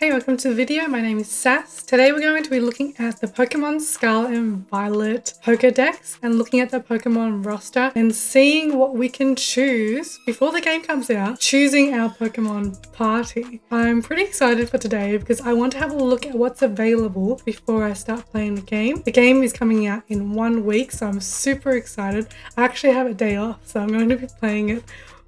Hey, welcome to the video. My name is Sas. Today we're going to be looking at the Pokemon Scarlet and Violet Pokedex and looking at the Pokemon roster and seeing what we can choose before the game comes out, choosing our Pokemon party. I'm pretty excited for today because I want to have a look at what's available before I start playing the game. The game is coming out in 1 week, so I'm super excited. I actually have a day off, so I'm going to be playing it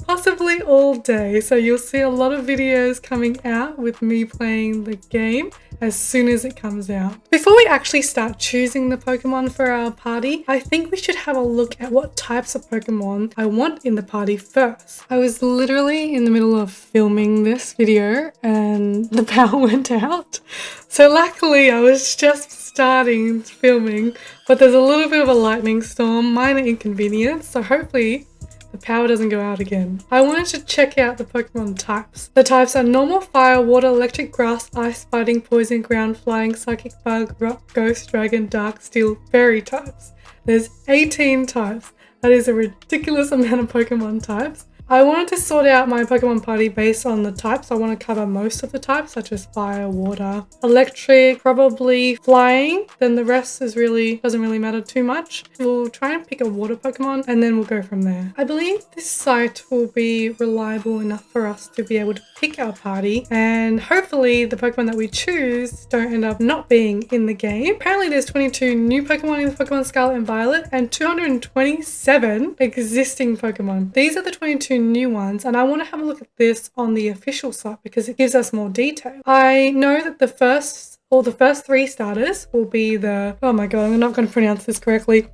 possibly all day, so you'll see a lot of videos coming out with me playing the game as soon as it comes out. Before we actually start choosing the Pokemon for our party, I think we should have a look at what types of Pokemon I want in the party first. I was literally in the middle of filming this video and the power went out, so luckily I was just starting filming, but there's a little bit of a lightning storm, minor inconvenience, so hopefully the power doesn't go out again. I wanted to check out the Pokemon types. The types are normal, fire, water, electric, grass, ice, fighting, poison, ground, flying, psychic, bug, rock, ghost, dragon, dark, steel, fairy types. There's 18 types. That is a ridiculous amount of Pokemon types. I wanted to sort out my Pokemon party based on the types. I want to cover most of the types, such as fire, water, electric, probably flying. Then the rest doesn't really matter too much. We'll try and pick a water Pokemon and then we'll go from there. I believe this site will be reliable enough for us to be able to pick our party, and hopefully the Pokemon that we choose don't end up not being in the game. Apparently there's 22 new Pokemon in the Pokemon Scarlet and Violet and 227 existing Pokemon. These are the 22 new ones, and I want to have a look at this on the official site because it gives us more detail. I know that the first 3 starters will be the, oh my god, I'm not going to pronounce this correctly,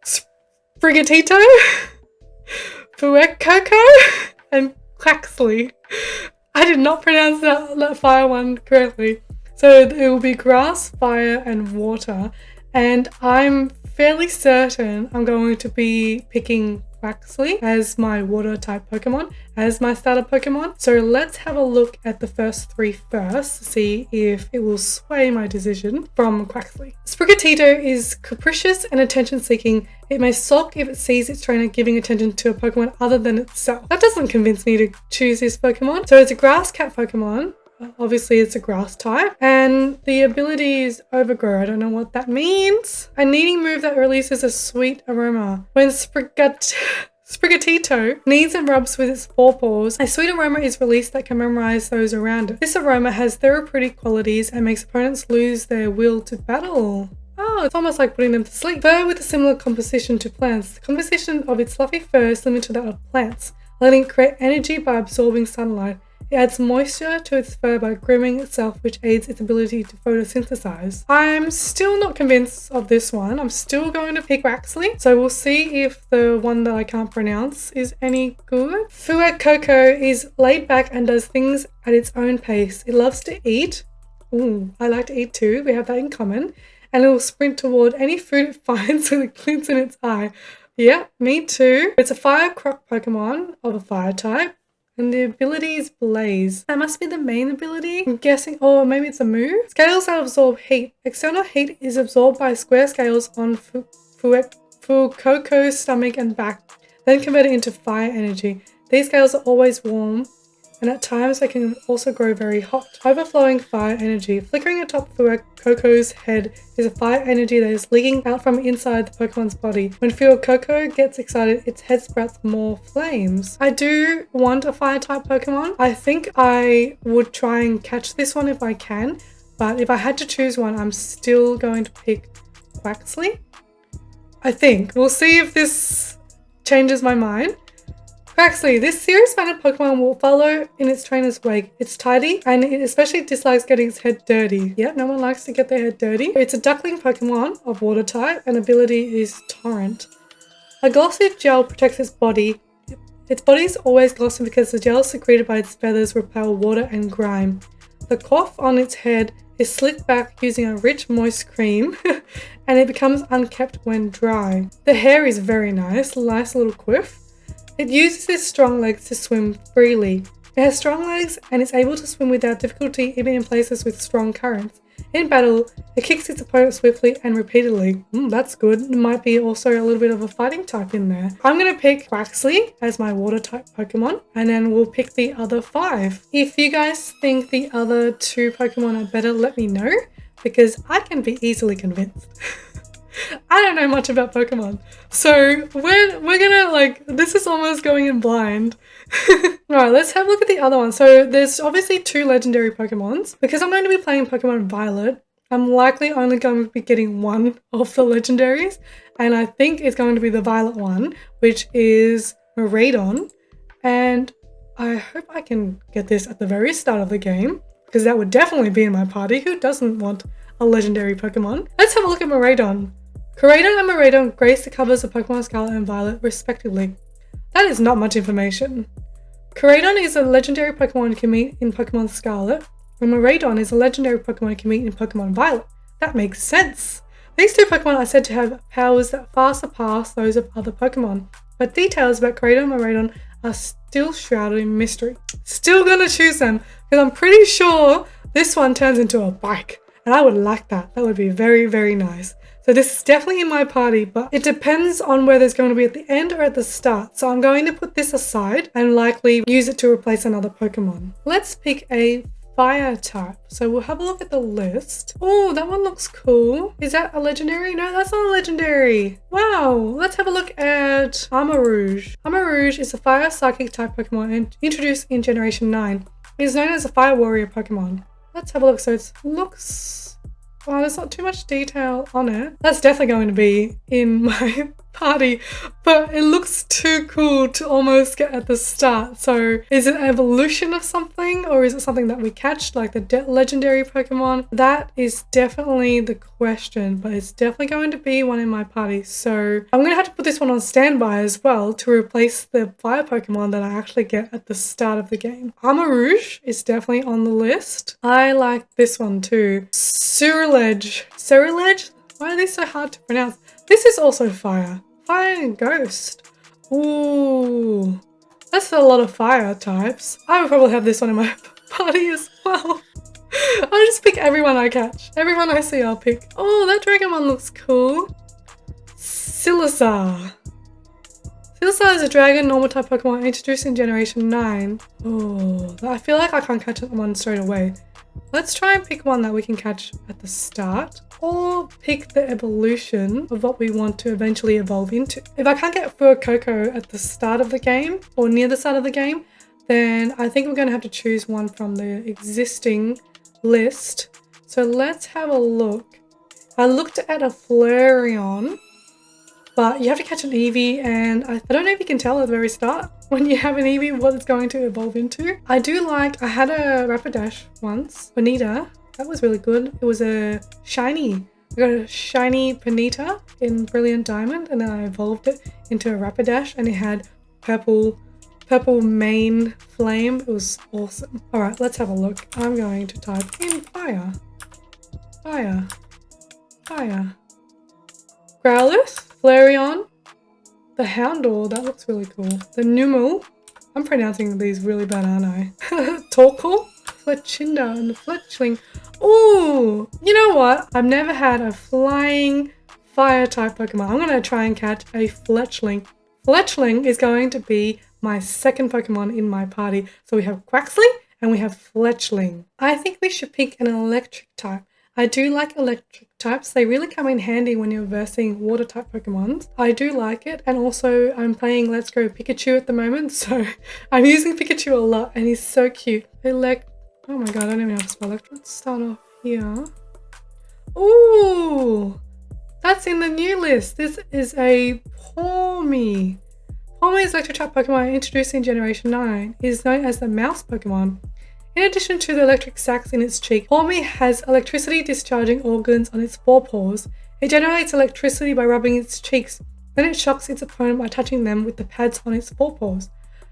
Sprigatito, Fuecoco, and Quaxley. I did not pronounce that fire one correctly. So it will be grass, fire, and water, and I'm fairly certain I'm going to be picking Quaxley as my water type Pokemon, as my starter Pokemon. So let's have a look at the first 3 first to see if it will sway my decision from Quaxley. Sprigatito is capricious and attention seeking. It may sulk if it sees its trainer giving attention to a Pokemon other than itself. That doesn't convince me to choose this Pokemon. So it's a grass cat Pokemon. Obviously it's a grass type, and the ability is Overgrow. I don't know what that means. A kneading move that releases a sweet aroma. When Sprigatito kneads and rubs with its forepaws, a sweet aroma is released that can memorize those around it. This aroma has therapeutic qualities and makes opponents lose their will to battle. Oh, it's almost like putting them to sleep. Fur with a similar composition to plants. The composition of its fluffy fur is similar to that of plants, letting it create energy by absorbing sunlight. It adds moisture to its fur by grooming itself, which aids its ability to photosynthesize. I'm still not convinced of this one. I'm still going to pick Quaxley, so we'll see if the one that I can't pronounce is any good. Fuecoco is laid back and does things at its own pace. It loves to eat. Ooh, I like to eat too. We have that in common. And it will sprint toward any food it finds with a glint in its eye. Yeah, me too. It's a fire croc Pokemon of a fire type. And the ability is Blaze. That must be the main ability. I'm guessing, or maybe it's a move. Scales that absorb heat. External heat is absorbed by square scales on Fuecoco's stomach and back, then converted into fire energy. These scales are always warm, and at times they can also grow very hot. Overflowing fire energy. Flickering atop Fuecoco's head is a fire energy that is leaking out from inside the Pokemon's body. When Fuecoco gets excited, its head sprouts more flames. I do want a fire type Pokemon. I think I would try and catch this one if I can, but if I had to choose one, I'm still going to pick Quaxley. I think. We'll see if this changes my mind. Quaxley, this serious-minded Pokemon will follow in its trainer's wake. It's tidy, and it especially dislikes getting its head dirty. Yeah, no one likes to get their head dirty. It's a duckling Pokemon of water type, and ability is Torrent. A glossy gel protects its body. Its body is always glossy because the gel secreted by its feathers repel water and grime. The coif on its head is slicked back using a rich, moist cream, and it becomes unkempt when dry. The hair is very nice little quiff. It uses its strong legs to swim freely. It has strong legs and is able to swim without difficulty even in places with strong currents. In battle, it kicks its opponent swiftly and repeatedly. That's good. It might be also a little bit of a fighting type in there. I'm going to pick Quaxly as my water type Pokemon, and then we'll pick the other 5. If you guys think the other 2 Pokemon are better, let me know, because I can be easily convinced. I don't know much about Pokemon, so we're gonna this is almost going in blind. Alright, let's have a look at the other one. So there's obviously 2 legendary Pokemons. Because I'm going to be playing Pokemon Violet, I'm likely only going to be getting one of the legendaries, and I think it's going to be the Violet one, which is Miraidon, and I hope I can get this at the very start of the game, because that would definitely be in my party. Who doesn't want a legendary Pokemon? Let's have a look at Miraidon. Koraidon and Miraidon grace the covers of Pokemon Scarlet and Violet, respectively. That is not much information. Koraidon is a legendary Pokemon you can meet in Pokemon Scarlet, and Miraidon is a legendary Pokemon you can meet in Pokemon Violet. That makes sense. These 2 Pokemon are said to have powers that far surpass those of other Pokemon, but details about Koraidon and Miraidon are still shrouded in mystery. Still gonna choose them, because I'm pretty sure this one turns into a bike, and I would like that. That would be very, very nice. So this is definitely in my party, but it depends on whether it's going to be at the end or at the start. So I'm going to put this aside and likely use it to replace another Pokemon. Let's pick a fire type. So we'll have a look at the list. Oh, that one looks cool. Is that a legendary? No, that's not a legendary. Wow. Let's have a look at Armarouge. Armarouge is a fire psychic type Pokemon introduced in Generation 9. It is known as a fire warrior Pokemon. Let's have a look. So it looks... Oh, there's not too much detail on it. That's definitely going to be in my party, but it looks too cool to almost get at the start. So is it an evolution of something, or is it something that we catch like the legendary Pokemon? That is definitely the question, but it's definitely going to be one in my party. So I'm going to have to put this one on standby as well to replace the fire Pokemon that I actually get at the start of the game. Armarouge is definitely on the list. I like this one too. Ceruledge? Why are these so hard to pronounce? This is also fire. Fire and ghost. Ooh. That's a lot of fire types. I would probably have this one in my party as well. I'll just pick everyone I catch. Everyone I see I'll pick. Oh, that dragon one looks cool. Silasar. Silasar is a dragon normal type Pokemon introduced in Generation 9. Oh, I feel like I can't catch one straight away. Let's try and pick one that we can catch at the start, or pick the evolution of what we want to eventually evolve into. If I can't get Fuecoco at the start of the game, or near the start of the game, then I think we're going to have to choose one from the existing list. So let's have a look. I looked at a Flareon, but you have to catch an Eevee, and I don't know if you can tell at the very start when you have an Eevee what it's going to evolve into. I had a Rapidash once, Bonita. That was really good. It was a shiny. I got a shiny Bonita in Brilliant Diamond, and then I evolved it into a Rapidash, and it had purple mane flame. It was awesome. All right, let's have a look. I'm going to type in fire. Fire. Fire. Growlithe, Flareon, the Houndour, that looks really cool. The Numel, I'm pronouncing these really bad, aren't I? Torkoal, Fletchinder, and the Fletchling. Ooh, you know what? I've never had a flying fire type Pokemon. I'm going to try and catch a Fletchling. Fletchling is going to be my second Pokemon in my party. So we have Quaxly and we have Fletchling. I think we should pick an electric type. I do like electric types. They really come in handy when you're versing water type Pokemons. I do like it, and also I'm playing Let's Go Pikachu at the moment, so I'm using Pikachu a lot and he's so cute. Oh my god, I don't even know how to spell it. Let's start off here. Ooh, that's in the new list. This is a Pawmi. Pawmi is electric type Pokemon introduced in Generation 9. It is known as the mouse Pokemon. In addition to the electric sacs in its cheek, Pawmi has electricity discharging organs on its forepaws. It generates electricity by rubbing its cheeks. Then it shocks its opponent by touching them with the pads on its forepaws.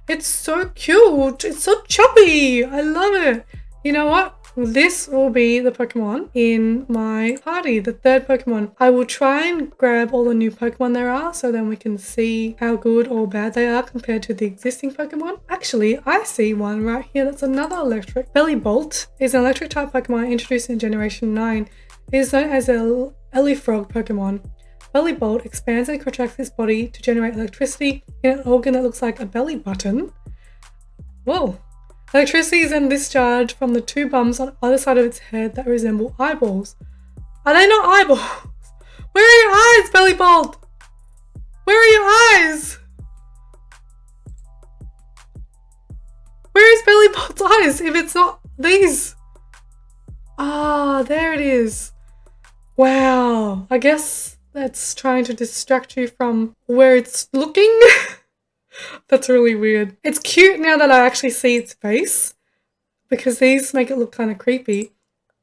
It's so cute. It's so chubby. I love it. You know what? this will be the Pokemon in my party, the third Pokemon. I will try and grab all the new Pokemon there are so then we can see how good or bad they are compared to the existing Pokemon. Actually, I see one right here that's another electric. Bellybolt is an electric type Pokemon introduced in Generation 9. It is known as a Elefrog Pokemon. Bellybolt expands and contracts its body to generate electricity in an organ that looks like a belly button. Whoa! Electricity is then discharged from the two bumps on either side of its head that resemble eyeballs. Are they not eyeballs? Where are your eyes, Bellybolt? Where are your eyes? Where is Bellybolt's eyes if it's not these? Ah, there it is. Wow. I guess that's trying to distract you from where it's looking. That's really weird. It's cute now that I actually see its face because these make it look kind of creepy.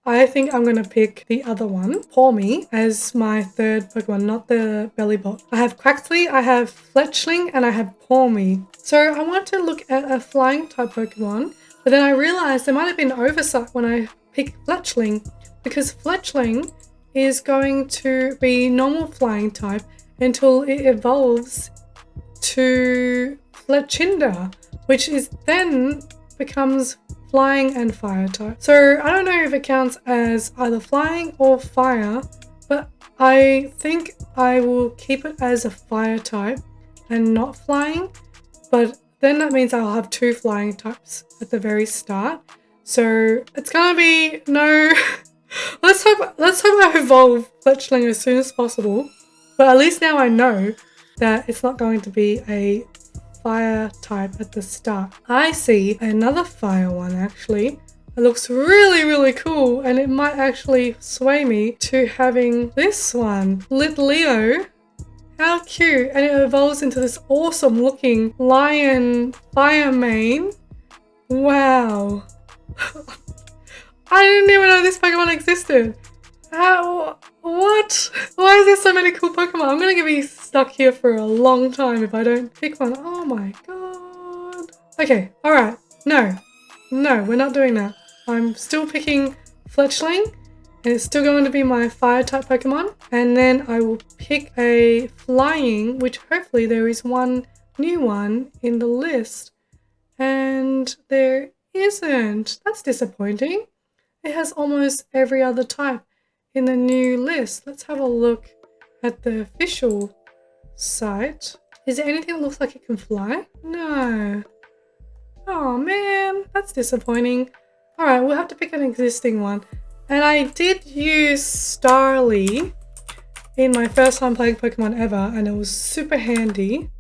I think I'm going to pick the other one, Pawmi, as my third Pokemon, not the Bellybolt. I have Quaxly, I have Fletchling, and I have Pawmi. So I want to look at a flying type Pokemon, but then I realized there might have been oversight when I picked Fletchling because Fletchling is going to be normal flying type until it evolves to Fletchinder, which is then becomes flying and fire type. So I don't know if it counts as either flying or fire, but I think I will keep it as a fire type and not flying, but then that means I'll have two flying types at the very start. So it's gonna be no let's hope I evolve Fletchling as soon as possible, but at least now I know that it's not going to be a fire type at the start. I see another fire one actually. It looks really, really cool and it might actually sway me to having this one. Litleo. How cute. And it evolves into this awesome looking lion fire mane. Wow. I didn't even know this Pokemon existed. How? What? Why is there so many cool Pokemon? I'm gonna be stuck here for a long time if I don't pick one. Oh my god. Okay, alright. No, we're not doing that. I'm still picking Fletchling, and it's still going to be my fire type Pokemon. And then I will pick a flying, which hopefully there is one new one in the list. And there isn't. That's disappointing. It has almost every other type in the new list. Let's have a look at the official site. Is there anything that looks like it can fly? No. Oh man, that's disappointing. Alright, we'll have to pick an existing one. And I did use Starly in my first time playing Pokemon ever, and it was super handy.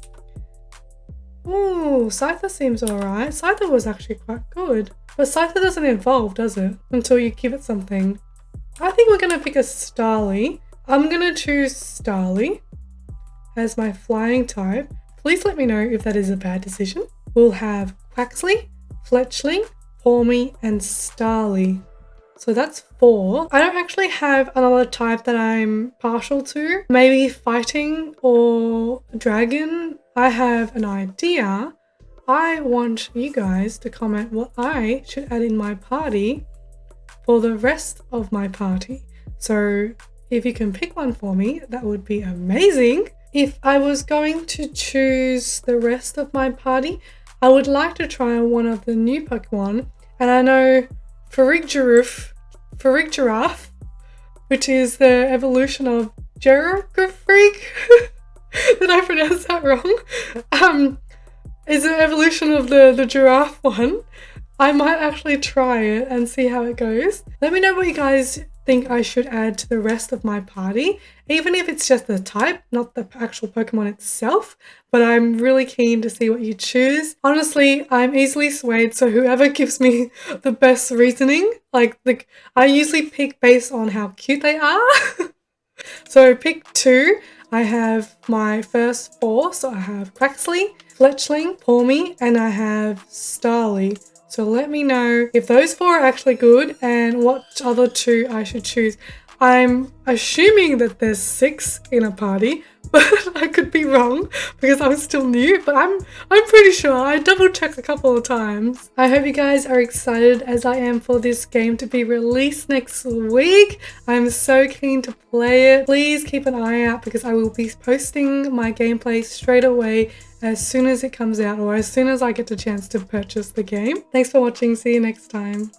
Ooh, Scyther seems alright. Scyther was actually quite good. But Scyther doesn't evolve, does it? Until you give it something. I think we're going to pick a Starly. I'm going to choose Starly as my flying type. Please let me know if that is a bad decision. We'll have Quaxly, Fletchling, Pawmi, and Starly. So that's 4. I don't actually have another type that I'm partial to. Maybe fighting or dragon. I have an idea. I want you guys to comment what I should add in my party for the rest of my party. So if you can pick one for me, that would be amazing. If I was going to choose the rest of my party, I would like to try one of the new Pokemon. And I know Farigiraf, which is the evolution of Giraffreak. Did I pronounce that wrong? Is an evolution of the giraffe one. I might actually try it and see how it goes. Let me know what you guys think I should add to the rest of my party, even if it's just the type, not the actual Pokemon itself, but I'm really keen to see what you choose. Honestly, I'm easily swayed, so whoever gives me the best reasoning, I usually pick based on how cute they are. So pick 2. I have my first 4, so I have Quaxly, Fletchling, Pawmi, and I have Starly. So let me know if those 4 are actually good and what other 2 I should choose. I'm assuming that there's 6 in a party, but I could be wrong because I'm still new, but I'm pretty sure. I double checked a couple of times. I hope you guys are excited as I am for this game to be released next week. I'm so keen to play it. Please keep an eye out because I will be posting my gameplay straight away as soon as it comes out or as soon as I get the chance to purchase the game. Thanks for watching. See you next time.